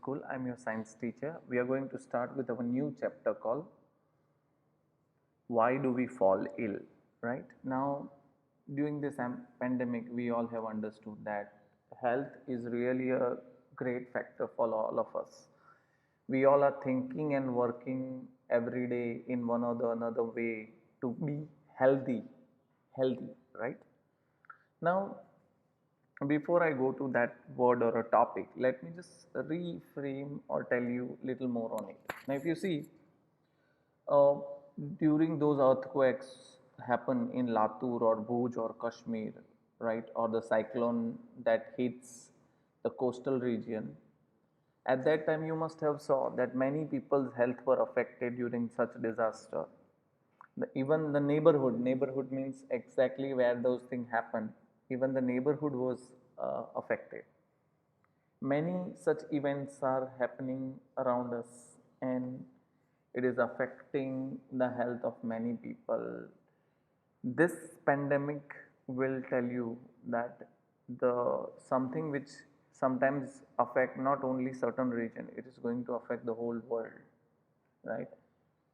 School. I'm your science teacher. We are going to start with our new chapter called Why Do We Fall Ill? Right now, during this pandemic, we all have understood that health is really a great factor for all of us. We all are thinking and working every day in one or the another way to be healthy, healthy, right? Now, before I go to that word or a topic, let me just reframe or tell you little more on it. Now, if you see, uh, during those earthquakes happen in Latur or Bhuj or Kashmir, right, or the cyclone that hits the coastal region, at that time you must have saw that many people's health were affected during such disaster. Even the neighborhood means exactly where those things happen. Even the neighborhood was affected. Many such events are happening around us, and it is affecting the health of many people. This pandemic will tell you that the something which sometimes affect not only certain region, it is going to affect the whole world, right?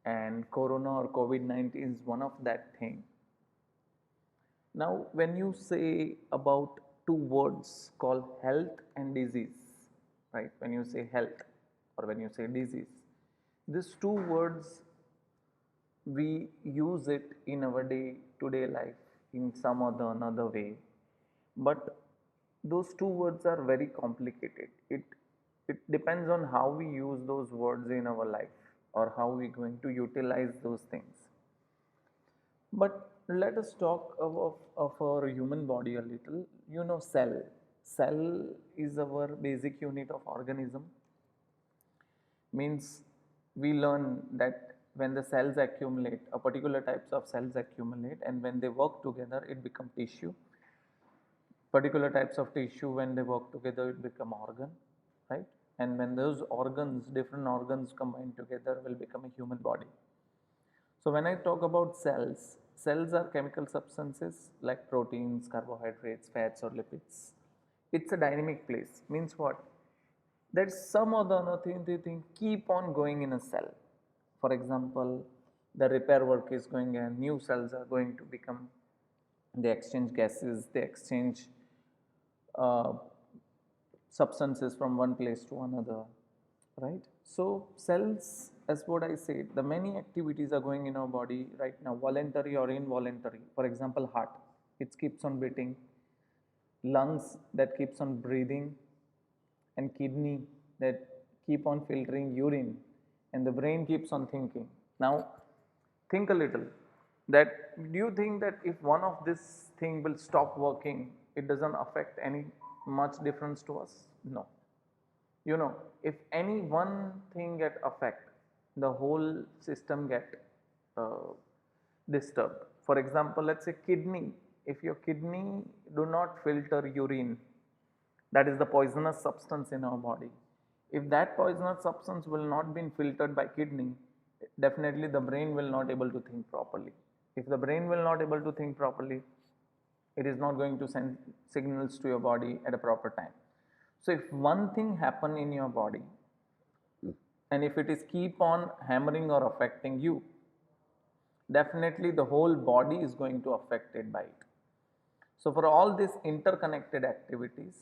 And corona or COVID-19 is one of that thing. Now, when you say about two words called health and disease, right? When you say health or when you say disease, these two words we use it in our day to day life in some or the another way, but those two words are very complicated. It depends on how we use those words in our life or how we going to utilize those things. But let us talk of our human body a little. You know, cell. Cell is our basic unit of organism. Means we learn that when the cells accumulate, a particular types of cells accumulate, and when they work together, it become tissue. Particular types of tissue, when they work together, it become organ, right? And when those organs, different organs combine together, will become a human body. So when I talk about cells, cells are chemical substances like proteins, carbohydrates, fats or lipids. It's a dynamic place. Means what? That some or the other thing keep on going in a cell. For example, the repair work is going and new cells are going to become, they exchange gases, they exchange uh, substances from one place to another, right? So cells, as what I said, the many activities are going in our body right now, voluntary or involuntary. For example, heart, it keeps on beating, lungs that keeps on breathing, and kidney that keep on filtering urine, and the brain keeps on thinking. Now think a little, that do you think that if one of this thing will stop working, it doesn't affect any much difference to us? No. You know, if any one thing get affect, the whole system get uh, disturbed. For example, let's say kidney. If your kidney do not filter urine, that is the poisonous substance in our body, if that poisonous substance will not be filtered by kidney, definitely the brain will not able to think properly. If the brain will not able to think properly, it is not going to send signals to your body at a proper time. So if one thing happen in your body, and if it is keep on hammering or affecting you, definitely the whole body is going to affected by it. So for all these interconnected activities,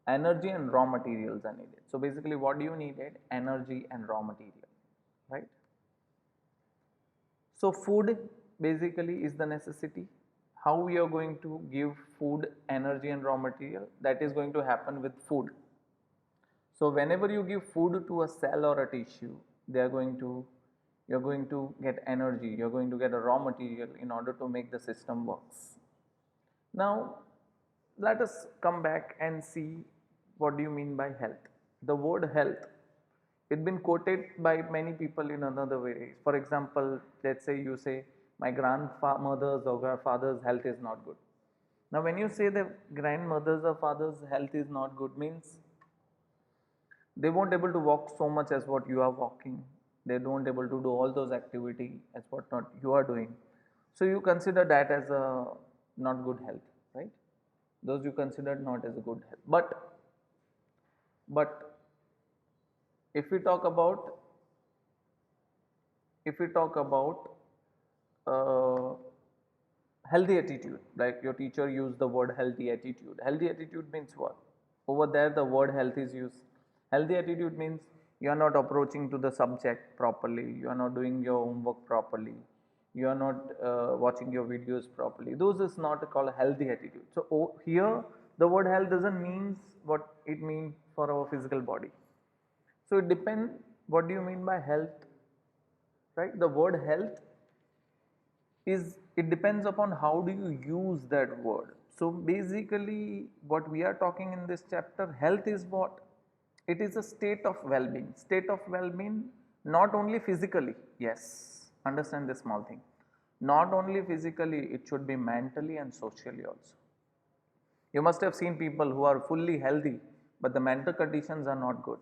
energy and raw materials are needed. So basically what do you needed? Energy and raw material, right? So food basically is the necessity. How we are going to give food, energy and raw material, that is going to happen with food. So whenever you give food to a cell or a tissue, they are going to, you're going to get energy, you're going to get a raw material in order to make the system works. Now let us come back and see what do you mean by health. The word health, it's been quoted by many people in another way. For example, let's say you say my grandmother's or grandfather's health is not good. Now when you say the grandmother's or father's health is not good, means they won't able to walk so much as what you are walking, they don't able to do all those activity as what not you are doing. So you consider that as a not good health, right? Those you considered not as a good health. But if we talk about uh, healthy attitude, like your teacher used the word healthy attitude. Healthy attitude means what? Over there the word health is used. Healthy attitude means you are not approaching to the subject properly, you are not doing your homework properly, you are not watching your videos properly. Those is not called healthy attitude. So here the word health doesn't means what it means for our physical body. So it depends what do you mean by health, right? The word health is, it depends upon how do you use that word. So basically what we are talking in this chapter, health is what? It is a state of well-being. State of well-being not only physically, yes, understand this small thing, not only physically, it should be mentally and socially also. You must have seen people who are fully healthy but the mental conditions are not good.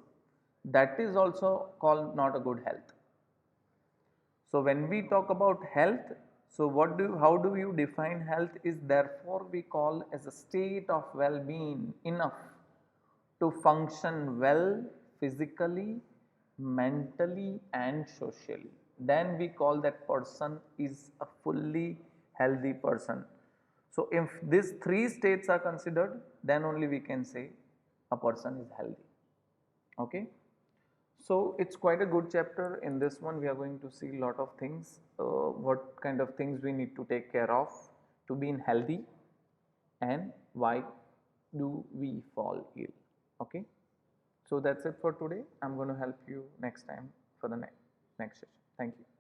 That is also called not a good health. So when we talk about health, so how do you define health is therefore we call as a state of well-being enough to function well physically, mentally and socially. Then we call that person is a fully healthy person. So if these three states are considered, then only we can say a person is healthy. Okay. So it's quite a good chapter. In this one we are going to see a lot of things, what kind of things we need to take care of to be in healthy and why do we fall ill. Okay. So that's it for today. I'm going to help you next time for the next session. Thank you.